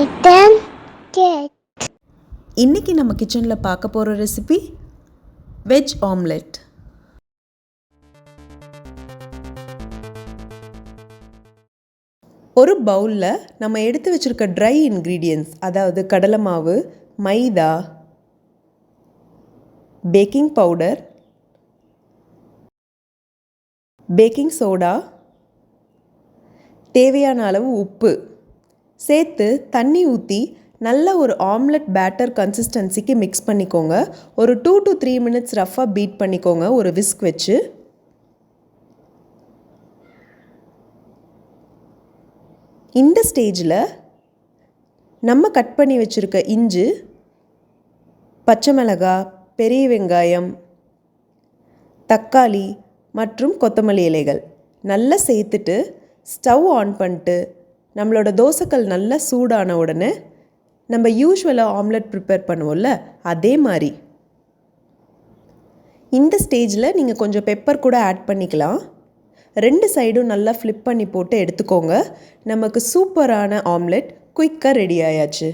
Kitten cake. இன்றைக்கி நம்ம கிச்சனில் பார்க்க போகிற ரெசிபி வெஜ் ஆம்லெட். ஒரு பவுலில் நம்ம எடுத்து வச்சுருக்க ட்ரை இன்க்ரீடியன்ட்ஸ், அதாவது கடலை மாவு, மைதா, பேக்கிங் பவுடர், பேக்கிங் சோடா, தேவையான அளவு உப்பு சேர்த்து தண்ணி ஊற்றி நல்ல ஒரு ஆம்லெட் பேட்டர் கன்சிஸ்டன்சிக்கு மிக்ஸ் பண்ணிக்கோங்க. ஒரு 2 to 3 minutes ரஃபாக பீட் பண்ணிக்கோங்க ஒரு விஸ்க் வச்சு. இந்த ஸ்டேஜில் நம்ம கட் பண்ணி வச்சுருக்க இஞ்சி, பச்சை மிளகாய், பெரிய வெங்காயம், தக்காளி மற்றும் கொத்தமல்லி இலைகள் நல்லா சேர்த்துட்டு ஸ்டவ் ஆன் பண்ணிட்டு நம்மளோட தோசைக்கல் நல்லா சூடான உடனே நம்ம யூஸ்வலாக ஆம்லெட் ப்ரிப்பேர் பண்ணுவோம்ல, அதே மாதிரி இந்த ஸ்டேஜில் நீங்கள் கொஞ்சம் பெப்பர் கூட ஆட் பண்ணிக்கலாம். 2 சைடும் நல்லா ஃப்ளிப் பண்ணி போட்டு எடுத்துக்கோங்க. நமக்கு சூப்பரான ஆம்லெட் குயிக்காக ரெடி ஆயாச்சு.